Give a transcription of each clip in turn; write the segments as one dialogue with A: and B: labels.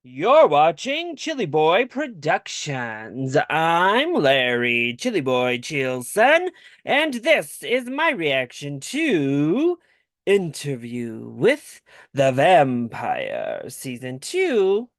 A: You're watching ChillyBoy Productions. I'm Larry, ChillyBoy Chillson, and this is my reaction to Interview with the Vampire, Season 2,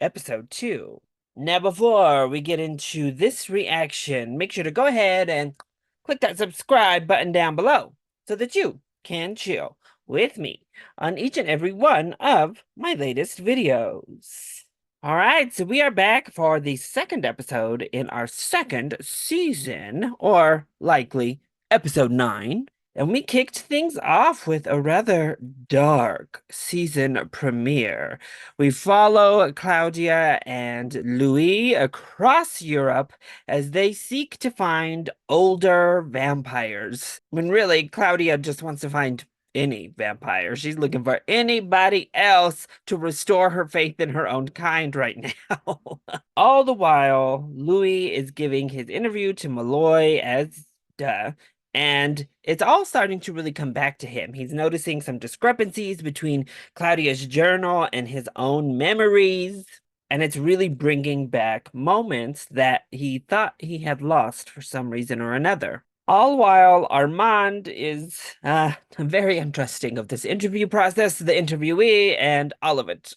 A: Episode 2. Now, before we get into this reaction, make sure to go ahead and click that subscribe button down below so that you can chill with me on each and every one of my latest videos. All right, so we are back for the second episode in our second season, or likely episode 9. And we kicked things off with a rather dark season premiere. We follow Claudia and Louie across Europe as they seek to find older vampires. When really, Claudia just wants to find any vampire. She's looking for anybody else to restore her faith in her own kind right now. All the while, Louis is giving his interview to Malloy as duh. And it's all starting to really come back to him. He's noticing some discrepancies between Claudia's journal and his own memories. And it's really bringing back moments that he thought he had lost for some reason or another. All while Armand is very untrusting of this interview process, the interviewee, and all of it.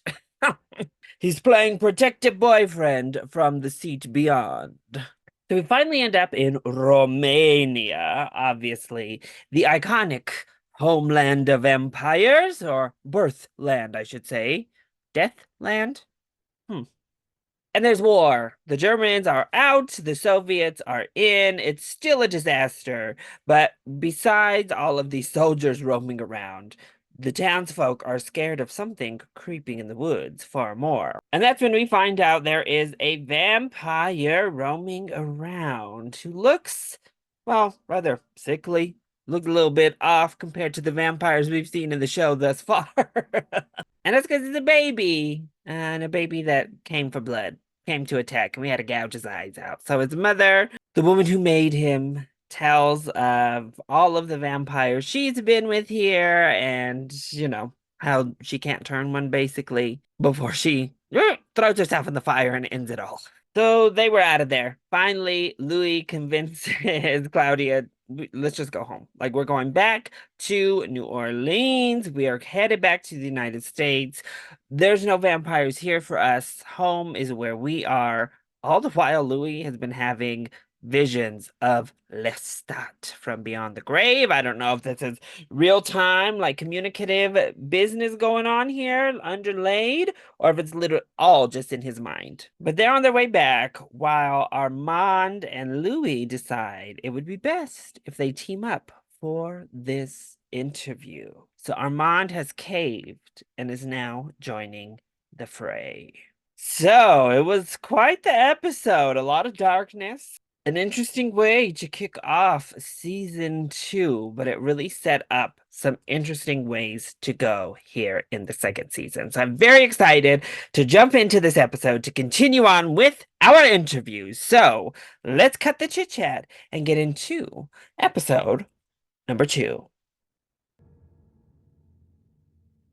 A: He's playing protective boyfriend from the seat beyond. So we finally end up in Romania, obviously, the iconic homeland of empires, or birthland, I should say. Deathland? And there's war. The Germans are out, the Soviets are in. It's still a disaster. But besides all of these soldiers roaming around, the townsfolk are scared of something creeping in the woods far more. And that's when we find out there is a vampire roaming around who looks, well, rather sickly. Looked a little bit off compared to the vampires we've seen in the show thus far. And that's because it's a baby. And a baby that came for blood, came to attack, and we had to gouge his eyes out. So his mother, the woman who made him, tells of all of the vampires she's been with here and, how she can't turn one basically before she throws herself in the fire and ends it all. So they were out of there. Finally, Louis convinces Claudia, let's just go home. Like, we're going back to New Orleans. We are headed back to the United States. There's no vampires here for us. Home is where we are. All the while, Louis has been having visions of Lestat from beyond the grave. I don't know if this is real time, like communicative business going on here, underlaid, or if it's literally all just in his mind. But they're on their way back while Armand and Louis decide it would be best if they team up for this interview. So Armand has caved and is now joining the fray. So it was quite the episode, a lot of darkness. An interesting way to kick off season 2, but it really set up some interesting ways to go here in the second season. So I'm very excited to jump into this episode to continue on with our interviews. So let's cut the chit chat and get into episode number 2.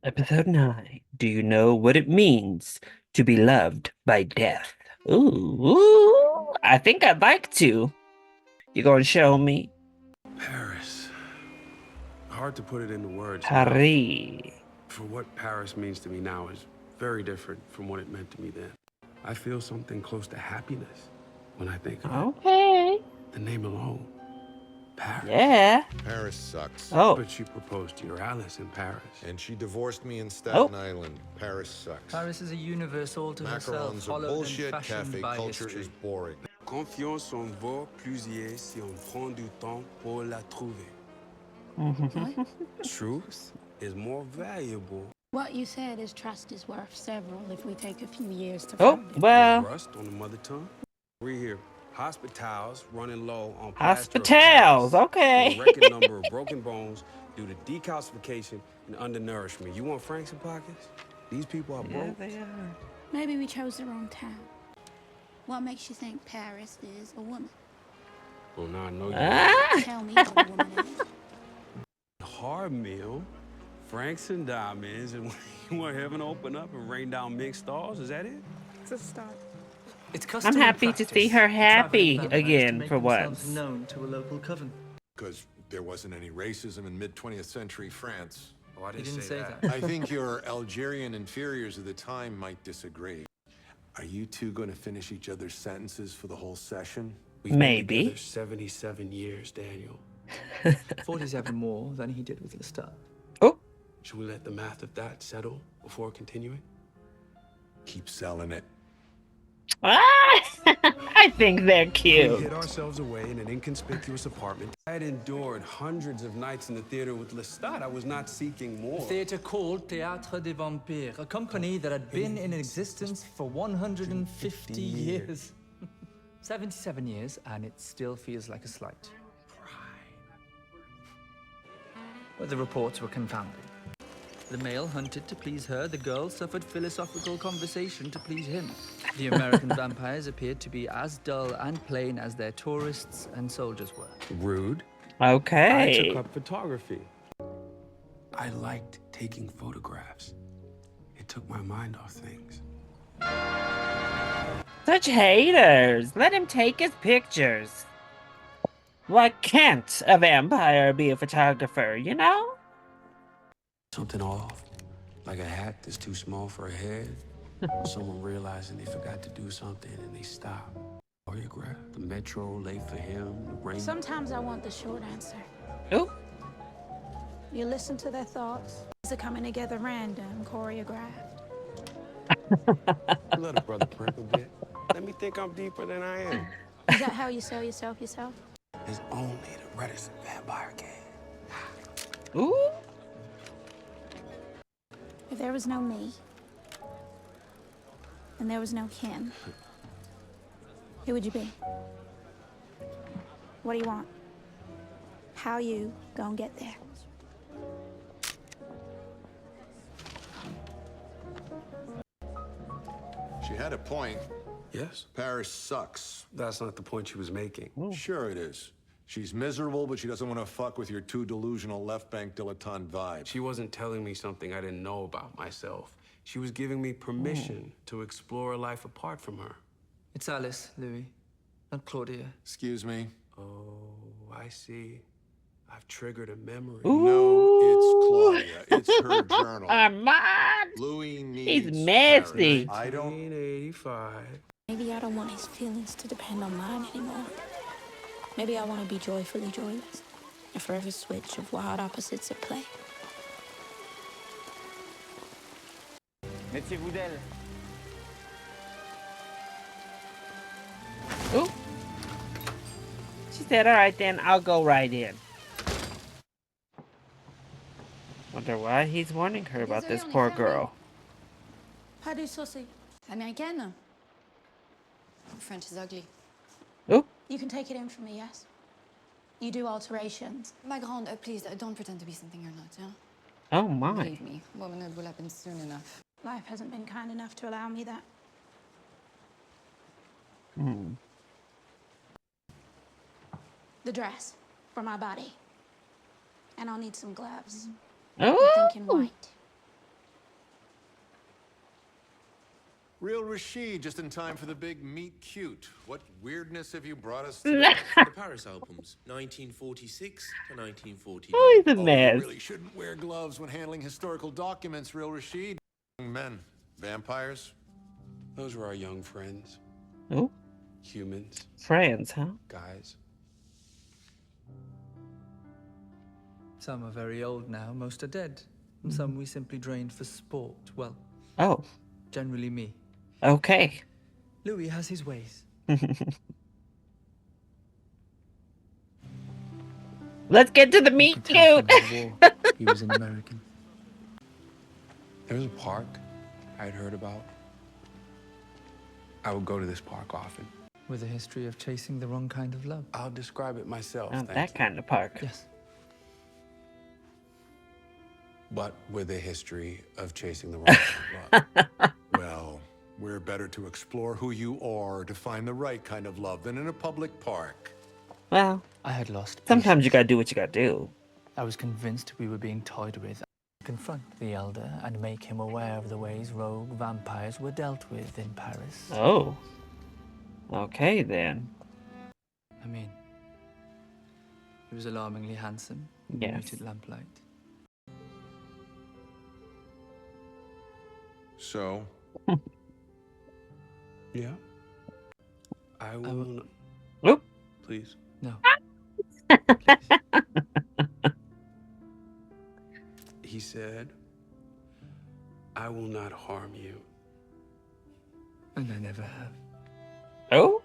A: Episode 9. Do you know what it means to be loved by death? Ooh, I think I'd like to. You gonna show me?
B: Paris. Hard to put it into words.
A: Paris.
B: For what Paris means to me now is very different from what it meant to me then. I feel something close to happiness when I think of it.
A: Okay.
B: The name alone. Paris.
A: Yeah.
C: Paris sucks.
A: Oh.
B: But she proposed to your Alice in Paris.
C: And she divorced me in Staten Island. Paris sucks.
D: Paris is a universe all to herself,
C: Macarons are
D: hollowed
C: bullshit.
D: and fashioned
C: Cafe
D: by
C: culture
D: history.
C: is boring.
B: Confiance en vaut plusieurs si on prend du temps pour la trouver. Truth is more valuable.
E: What you said is trust is worth several if we take a few years to
A: Oh,
E: find it.
A: well.
B: Rust on the mother tongue. We're here. Hospitals running low on
A: Hospitals, okay.
B: A record number of broken bones due to decalcification and undernourishment. You want Franks and Pockets? These people are broke.
A: Yeah, they are.
E: Maybe we chose the wrong town. What makes you think Paris is a woman?
B: Well, now I know you.
A: Ah!
E: Tell me what a woman is.
B: Hard meal, Franks and diamonds, and you want heaven to open up and rain down mink stars? Is that it?
E: It's a start.
D: It's
A: I'm
D: customary
A: happy to see
D: practice
A: her
D: for traveling
A: happy
D: vampires to
A: again
D: make
A: for
D: themselves
A: once.
D: known to a local coven.
C: Because there wasn't any racism in mid-20th century France.
B: Oh, I
D: He
B: didn't
D: didn't say that.
C: I think your Algerian inferiors of the time might disagree. Are you two going to finish each other's sentences for the whole session?
B: We've been together
A: Maybe.
B: 77 years, Daniel.
D: 47 more than he did with Lestat.
A: Oh.
B: Should we let the math of that settle before continuing?
C: Keep selling it.
A: Ah, I think they're
B: We
A: cute.
B: hid ourselves away in an inconspicuous apartment. I had endured hundreds of nights in the theater with Lestat. I was not seeking more.
D: A theatre called Théâtre des Vampires, a company that had been in existence for 150 years. 77 years, and it still feels like a slight. But the reports were confounding. The male hunted to please her, the girl suffered philosophical conversation to please him. The American vampires appeared to be as dull and plain as their tourists and soldiers were.
B: Rude. I took
A: Okay.
B: up photography. I liked taking photographs. It took my mind off things.
A: Such haters. Let him take his pictures. Why can't a vampire be a photographer, you know?
B: Something off, like a hat that's too small for a head. Someone realizing they forgot to do something and they stop. Choreograph. The metro late for him. The rain.
E: Sometimes I want the short answer.
A: Oh.
E: You listen to their thoughts. They're coming together random, choreographed.
B: Let a brother primp a bit. Let me think I'm deeper than I am.
E: Is that how you sell yourself?
B: It's only the reticent vampire can.
A: Ooh.
E: If there was no me, and there was no Ken, who would you be? What do you want? How you gonna get there?
C: She had a point.
B: Yes?
C: Paris sucks.
B: That's not the point she was making.
C: Sure it is. She's miserable, but she doesn't want to fuck with your two delusional left-bank dilettante vibes.
B: She wasn't telling me something I didn't know about myself. She was giving me permission to explore a life apart from her.
D: It's Alice, Louie, not Claudia.
C: Excuse me?
B: Oh, I see. I've triggered a memory.
C: No, it's Claudia. It's her journal.
A: Armand.
C: Louis needs
A: He's messy.
C: Paris. I don't...
B: 1985.
E: Maybe I don't want his feelings to depend on mine anymore. Maybe I want to be joyfully joyless. A forever switch of wild opposites at play.
F: Méfiez-vous d'elle.
A: Ooh. She said, all right then, I'll go right in. Wonder why he's warning her about this poor girl.
E: Pas du souci.
G: Américaine? French is ugly.
A: Ooh.
E: You can take it in from me, yes? You do alterations.
G: My grande, please, don't pretend to be something you're not, yeah?
A: Oh my.
G: Believe me, womanhood will happen soon enough.
E: Life hasn't been kind enough to allow me that. The dress for my body. And I'll need some gloves. I'm thinking
A: Oh.
E: white.
C: Real Rashid, just in time for the big meet cute. What weirdness have you brought us
A: Oh,
C: today?
H: The Paris albums, 1946 to 1949.
A: he's a
C: Oh,
A: mess.
C: you really shouldn't wear gloves when handling historical documents, Real Rashid. Men, vampires.
B: Those were our young friends.
A: Oh,
B: Humans.
A: friends, huh?
B: Guys.
D: Some are very old now, most are dead. And some we simply drained for sport. Well,
A: Oh,
D: generally me.
A: okay.
D: Louis has his ways.
A: Let's get to the
D: You
A: meet
D: could tell
A: cute.
D: from the war he was an American.
B: There was a park I had heard about. I would go to this park often.
D: With a history of chasing the wrong kind of love.
B: I'll describe it myself.
A: Not
B: thank
A: that
B: you.
A: kind of park.
D: Yes.
B: But with a history of chasing the wrong kind of love.
C: Well, we're better to explore who you are to find the right kind of love than in a public park.
A: Well,
D: I had lost
A: sometimes you
D: patience.
A: gotta do what you gotta do.
D: I was convinced we were being toyed with. Confront the Elder and make him aware of the ways rogue vampires were dealt with in Paris.
A: Oh. Okay, then.
D: I mean, he was alarmingly handsome in the
A: Yes.
D: muted lamplight.
C: So?
B: Yeah. I will.
A: Oop.
B: Please.
D: No.
B: He said, I will not harm you.
D: And I never have.
A: Oh?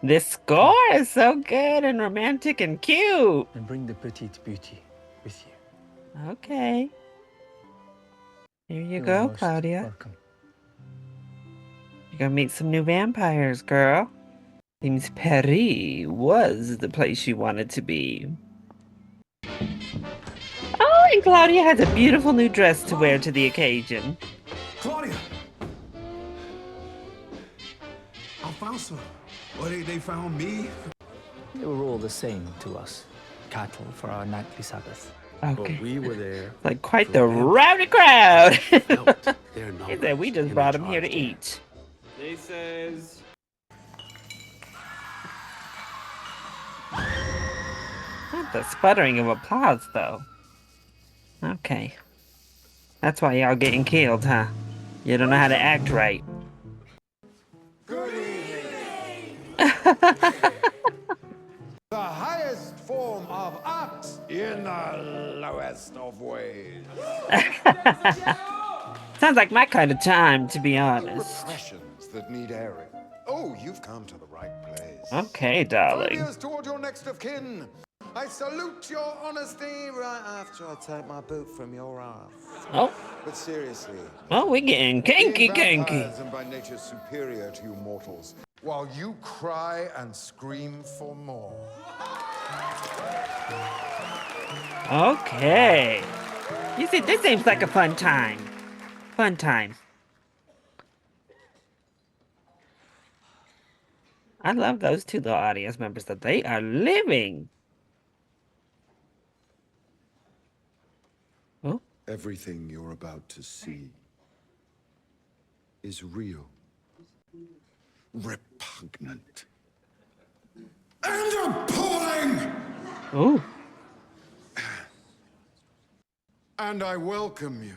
A: This score is so good and romantic and cute.
D: And bring the petite beauty with you.
A: Okay. Here you
D: You're
A: go,
D: most
A: Claudia.
D: welcome.
A: You're gonna meet some new vampires, girl. Seems Paris was the place you wanted to be. Oh, and Claudia has a beautiful new dress to wear to the occasion.
B: Claudia! I found some. Well, they found me.
D: They were all the same to us. Cattle for our nightly Sabbath.
A: Okay.
B: But we were there.
A: Like quite
B: for
A: the
B: them.
A: rowdy crowd.
B: Felt their
A: He
B: numbers
A: said we just
B: in
A: brought
B: the
A: him here to
B: drive there.
A: eat. They says. Not the sputtering of applause, though. Okay. That's why y'all getting killed, huh? You don't know how to act right.
C: Good evening. The highest form of art in the lowest of ways.
A: Sounds like my kind of time, to be honest.
C: Repressions that need airing. Oh, you've come to the right place.
A: Okay, darling.
C: Phobias toward your next of kin. I salute your honesty right after I take my boot from your arm.
A: Oh,
C: But seriously,
A: oh, we getting kinky,
C: being
A: kinky.
C: vampires and by nature superior to you mortals, while you cry and scream for more.
A: Okay. You see, this seems like a fun time. Fun time. I love those two little audience members that they are living. Oh,
C: Everything you're about to see is real, repugnant, and appalling!
A: oh.
C: And I welcome you,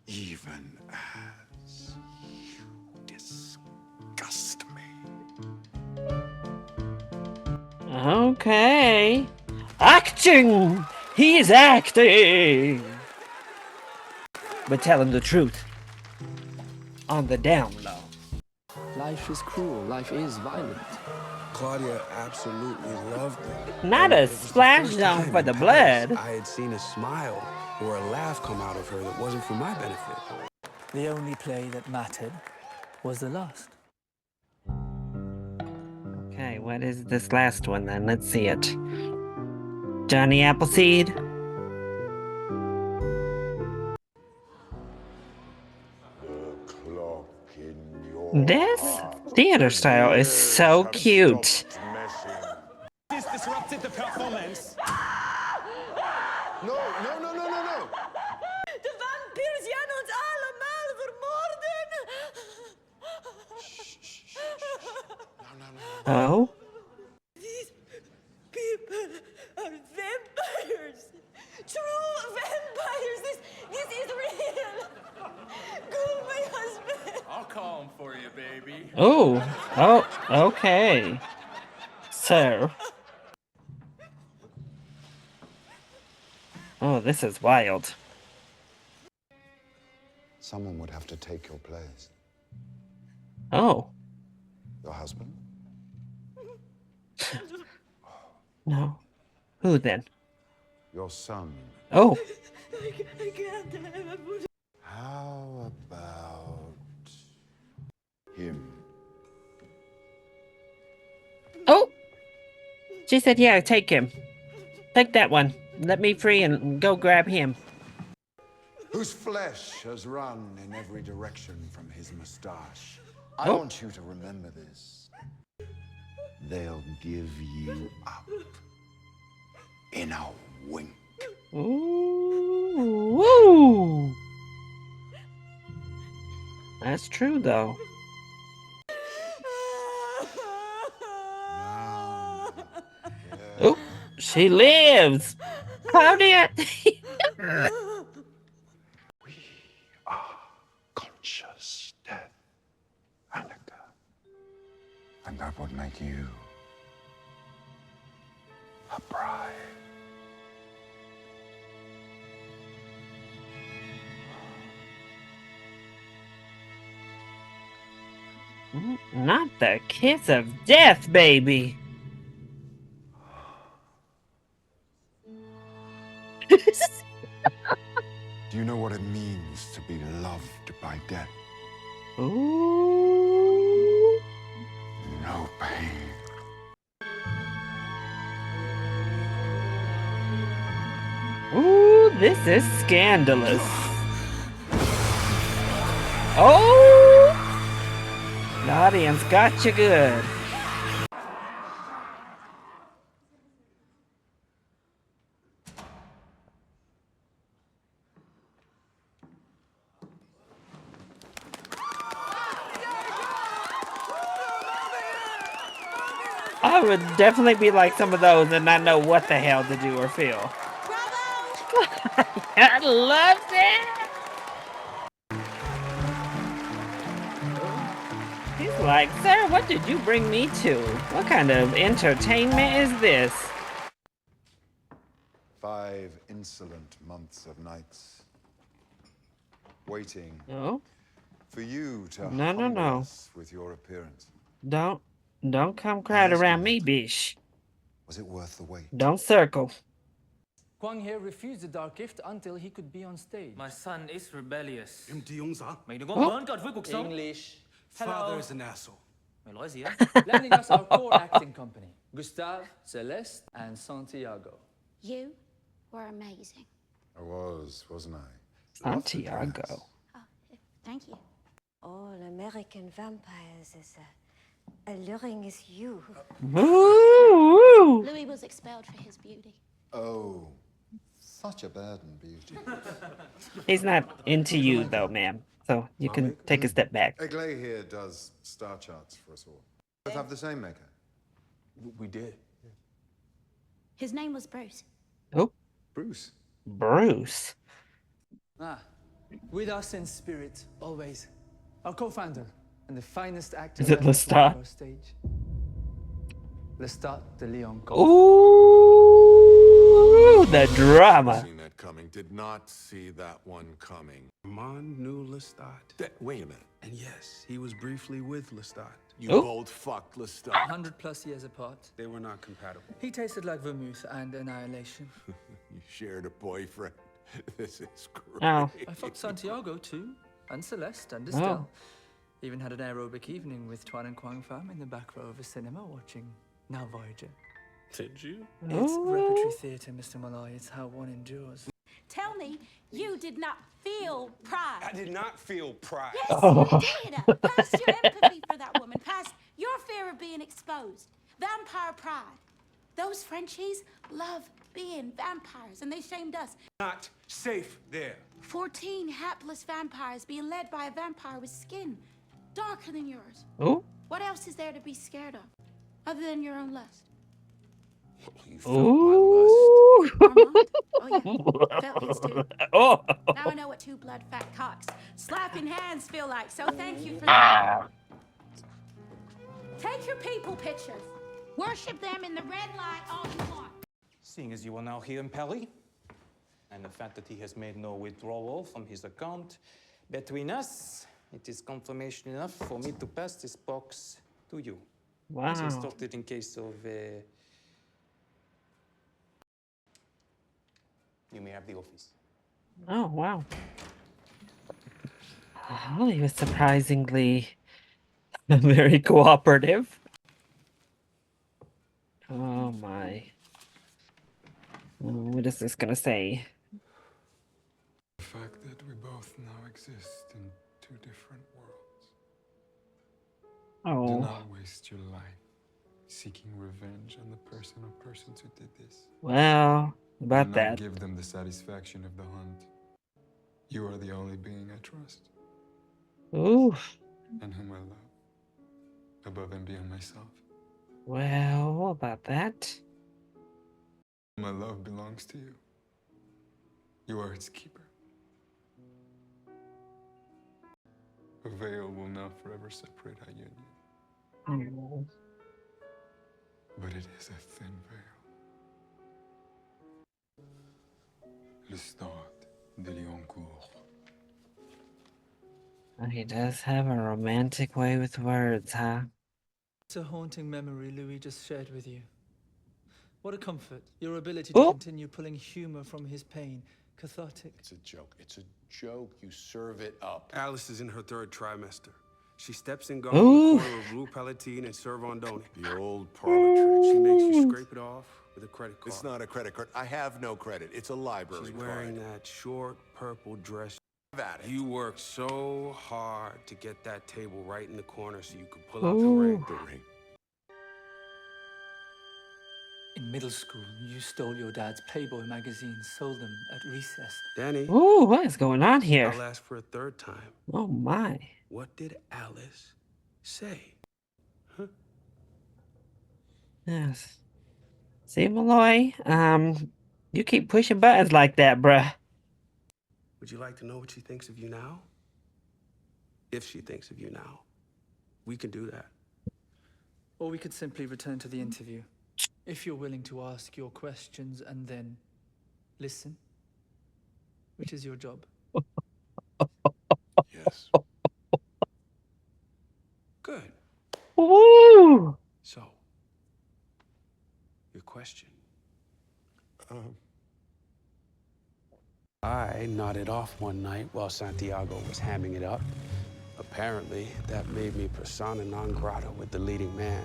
C: even as you disgust me.
A: Okay. Acting! He's acting! But tell him the truth. On the down low.
D: Life is cruel. Life is violent.
B: Claudia absolutely loved it.
A: Not
B: And
A: a
B: it was the
A: splash
B: first
A: zone
B: time
A: for
B: in
A: the
B: Paris
A: blood.
B: I had seen a smile or a laugh come out of her that wasn't for my benefit.
D: The only play that mattered was the last.
A: Okay, what is this last one then? Let's see it. Johnny Appleseed?
C: The clock in your
A: This
C: heart
A: theater style is so
C: have
A: cute.
C: stopped meshing.
F: This disrupted the performance.
C: No, no, no, no, no, no!
E: De vampiers gaan ons allemaal vermoorden.
A: Oh?
E: These people are vampires. True vampires. This is real. Go, my husband.
F: I'll call him for you, baby.
A: Oh. Oh, okay. So. Oh, this is wild.
C: Someone would have to take your place.
A: Oh.
C: Your husband?
A: No. Who then?
C: Your son.
A: Oh.
E: I can't have a
C: How about him?
A: Oh! She said, yeah, take him. Take that one. Let me free and go grab him.
C: Whose flesh has run in every direction from his mustache. I
A: Oh.
C: want you to remember this.
I: they'll give you up in a wink.
A: Ooh, woo. That's true, though. Oh, she lives. Claudia.
I: We are conscious death, Annika. And that would make you a bride.
A: Not the kiss of death, baby.
I: Do you know what it means to be loved by death?
A: Ooh.
I: No pain.
A: Ooh, this is scandalous. Oh! The audience got you good. I would definitely be like some of those and not know what the hell to do or feel. I love it! He's like, sir, what did you bring me to? What kind of entertainment is this?
I: 5 insolent months of nights. Waiting
A: No,
I: for you to
A: no, no,
I: humble
A: no.
I: us with your appearance.
A: Don't come crowd around me, bish.
I: Was it worth the wait?
A: Don't circle.
D: Kwang here refused the dark gift until he could be on stage.
F: My son is rebellious.
A: Oh.
D: English.
F: Father is an asshole.
D: Lending us our core acting company, Gustave, Celeste, and Santiago.
E: You were amazing.
I: I was, wasn't I?
A: Santiago.
E: Oh, thank you.
J: All American vampires as alluring as you.
A: Ooh.
E: Louie was expelled for his beauty.
I: Oh, such a burden, beauty.
A: He's not into you, though, ma'am. So you can take a step back.
I: Eglay here does star charts for us all. Both have the same maker.
F: We did.
E: His name was Bruce.
A: Oh,
I: Bruce.
A: Bruce.
D: With us in spirit, always. Our co-founder and the finest actor
A: Is it
D: ever to
A: Lestat?
D: walk our stage. Lestat de Leon.
A: Ooh, the drama.
C: Seen that coming. Did not see that one coming.
B: Armand knew Lestat.
C: Wait a minute.
B: And yes, he was briefly with Lestat.
C: You
A: Oh.
C: both fucked Lestat.
D: 100+ years apart.
B: They were not compatible.
D: He tasted like vermouth and annihilation.
C: You shared a boyfriend. This is great.
A: Oh.
D: I fucked Santiago too, and Celeste and Estelle. Even had an aerobic evening with Tuan and Kwang Pham in the back row of a cinema watching Now Voyager.
B: Did you?
D: It's repertory theatre, Mr. Malloy. It's how one endures.
E: Tell me you did not feel pride.
F: I did not feel pride.
E: Yes, you did. Past your empathy for that woman, past your fear of being exposed. Vampire pride. Those Frenchies love being vampires, and they shamed us.
F: Not safe there.
E: 14 hapless vampires being led by a vampire with skin darker than yours.
A: Oh.
E: What else is there to be scared of, other than your own lust?
B: You felt
A: Ooh.
E: Armand? Oh, yeah. Felt his too.
A: Oh.
E: Now I know what 2 blood-fat cocks slapping hands feel like, so thank you for that. Take your people pictures. Worship them in the red light all you want.
F: Seeing as you are now here in Paris, and the fact that he has made no withdrawal from his account, between us, it is confirmation enough for me to pass this box to you.
A: Wow.
F: As instructed in case of you may have the office.
A: Oh, wow. Well, he was surprisingly very cooperative. Oh, my. What is this gonna say?
B: The fact that we both now exist in 2 different worlds. Do
A: Oh.
B: not waste your life
K: seeking revenge on the person or persons who did this.
A: Well,
K: Do
A: about
K: not
A: that.
K: give them the satisfaction of the hunt. You are the only being I trust.
A: Oof.
K: And whom I love, above and beyond myself.
A: Well, about that.
K: My love belongs to you. You are its keeper. A veil will now forever separate our union.
A: Oh.
K: But it is a thin veil. Lestat de Lioncourt.
A: He does have a romantic way with words, huh?
D: It's a haunting memory Louis just shared with you. What a comfort, your ability to continue pulling humor from his pain. Cathartic.
C: It's a joke. It's a joke. You serve it up.
B: Alice is in her 3rd trimester. She steps in gum on the corner of Rue Palatine and Servandoni.
C: The old parlor trick.
B: She makes you scrape it off with a credit card.
C: It's not a credit card. I have no credit. It's a library
B: She's wearing
C: card.
B: that short purple dress.
C: Have at it.
B: You worked so hard to get that table right in the corner so you could pull out the ring.
C: The ring.
D: In middle school, you stole your dad's Playboy magazine, sold them at recess.
B: Danny.
A: Ooh, what is going on here?
B: I'll ask for a 3rd time.
A: Oh my.
B: What did Alice say? Huh?
A: Yes. See, Malloy, you keep pushing buttons like that, bruh.
B: Would you like to know what she thinks of you now? If she thinks of you now. We can do that.
D: Or we could simply return to the interview. If you're willing to ask your questions and then listen, which is your job.
C: Yes.
B: Good.
A: Woo!
B: So, your question. I nodded off one night while Santiago was hamming it up. Apparently, that made me persona non grata with the leading man.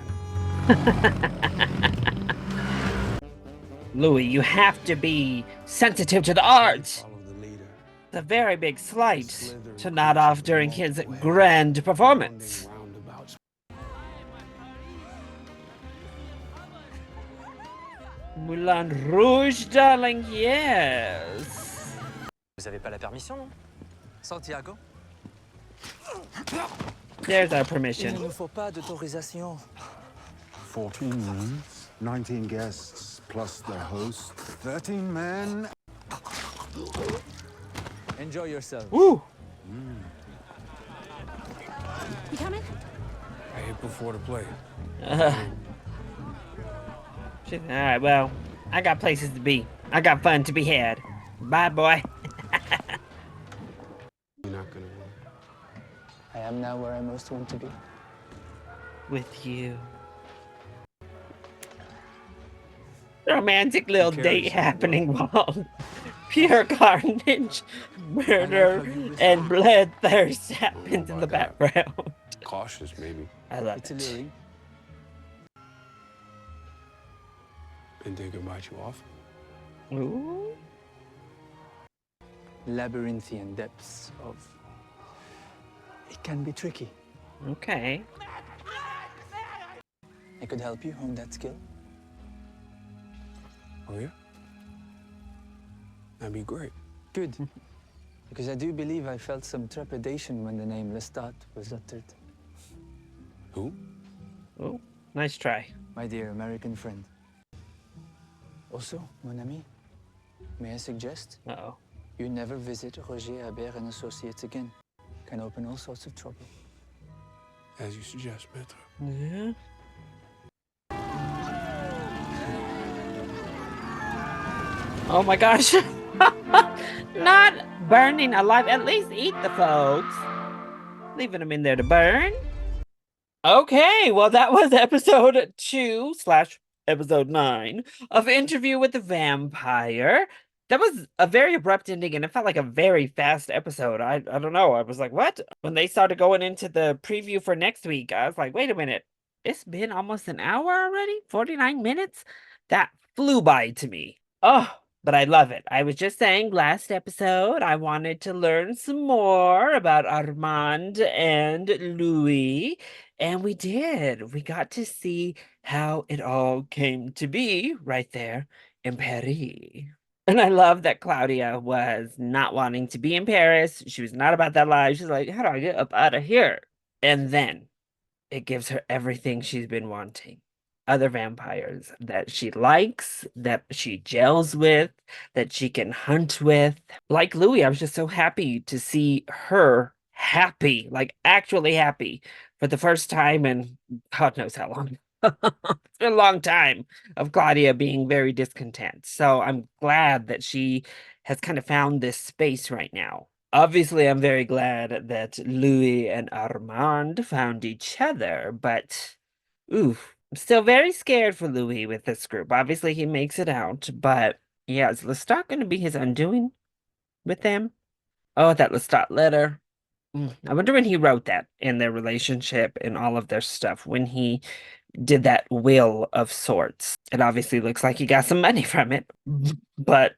A: Louie, you have to be sensitive to the arts.
B: Follow the leader.
A: It's a very big slight to nod off during his grand performance.
B: Roundabouts.
A: Moulin Rouge, darling, yes.
L: Vous avez pas la permission, non?
D: Santiago?
A: There's our
D: Il ne
A: permission.
D: nous faut pas d'autorisation.
I: 14 rooms, 19 guests, plus the host, 13 men.
D: Enjoy yourself.
A: Woo!
E: You coming?
B: I hit before the play.
A: Shit, alright, well, I got places to be. I got fun to be had. Bye, boy.
B: You're not gonna win.
D: I am now where I most want to be.
A: With you. Romantic little date happening while pure carnage, murder, and bloodthirst happens in the background.
B: Cautious, maybe.
A: I love
D: It's
A: it.
D: alluring.
B: And they can bite you off.
A: Ooh.
D: Labyrinthian depths of... It can be tricky.
A: Okay.
D: I could help you hone that skill.
B: Oh, yeah? That'd be great.
D: Good. Because I do believe I felt some trepidation when the name Lestat was uttered.
B: Who?
A: Oh, nice try.
D: My dear American friend. Also, mon ami, may I suggest
A: Uh-oh.
D: you never visit Roger Habert and Associates again. Can open all sorts of trouble.
B: As you suggest, Maître.
A: Yeah. Oh my gosh. Not burning alive. At least eat the folks. Leaving them in there to burn. Okay, well that was episode 2/episode 9 of Interview with the Vampire. That was a very abrupt ending, and it felt like a very fast episode. I don't know. I was like, what? When they started going into the preview for next week, I was like, wait a minute. It's been almost an hour already? 49 minutes? That flew by to me. Oh, But I love it. I was just saying last episode, I wanted to learn some more about Armand and Louis, and we did. We got to see how it all came to be right there in Paris. And I love that Claudia was not wanting to be in Paris. She was not about that life. She's like, how do I get up out of here? And then it gives her everything she's been wanting. Other vampires that she likes, that she gels with, that she can hunt with. Like Louie, I was just so happy to see her happy, like actually happy for the first time in God knows how long. It's been a long time of Claudia being very discontent. So I'm glad that she has kind of found this space right now. Obviously, I'm very glad that Louis and Armand found each other, but oof, I'm still very scared for Louis with this group. Obviously, he makes it out, but yeah, is Lestat going to be his undoing with them? Oh, that Lestat letter. I wonder when he wrote that in their relationship and all of their stuff, when he did that will of sorts. It obviously looks like he got some money from it, but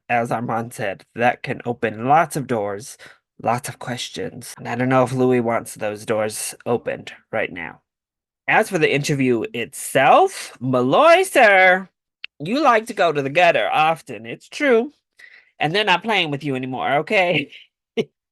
A: as Armand said, that can open lots of doors, lots of questions. And I don't know if Louis wants those doors opened right now. As for the interview itself, Malloy, sir, you like to go to the gutter often. It's true. And they're not playing with you anymore, okay?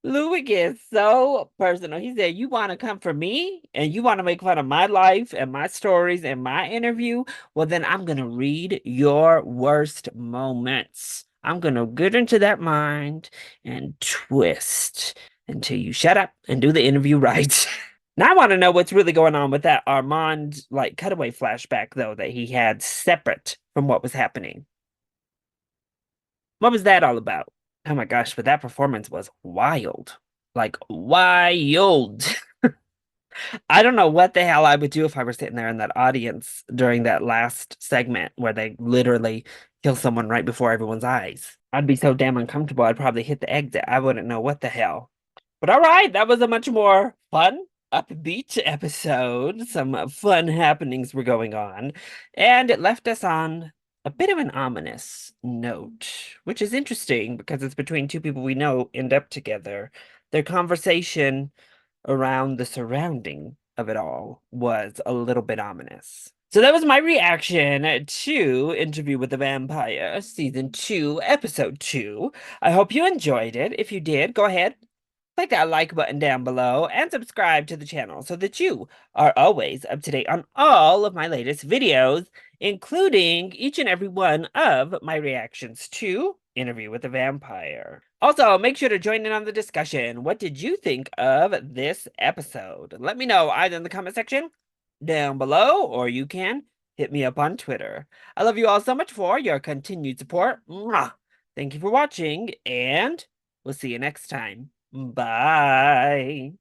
A: Louis gets so personal. He said, you want to come for me and you want to make fun of my life and my stories and my interview? Well, then I'm going to read your worst moments. I'm going to get into that mind and twist until you shut up and do the interview right. Now I want to know what's really going on with that Armand like cutaway flashback though that he had separate from what was happening. What was that all about? Oh my gosh, but that performance was wild. Like wild. I don't know what the hell I would do if I were sitting there in that audience during that last segment where they literally kill someone right before everyone's eyes. I'd be so damn uncomfortable, I'd probably hit the exit. I wouldn't know what the hell. But all right, that was a much more fun, upbeat episode. Some fun happenings were going on, and it left us on a bit of an ominous note, which is interesting because it's between two people we know end up together. Their conversation around the surrounding of it all was a little bit ominous. So that was my reaction to Interview with the Vampire, Season 2, Episode 2. I hope you enjoyed it. If you did, go ahead, click that like button down below and subscribe to the channel so that you are always up to date on all of my latest videos, including each and every one of my reactions to Interview with the Vampire. Also, make sure to join in on the discussion. What did you think of this episode? Let me know either in the comment section down below, or you can hit me up on Twitter. I love you all so much for your continued support. Mwah! Thank you for watching, and we'll see you next time. Bye.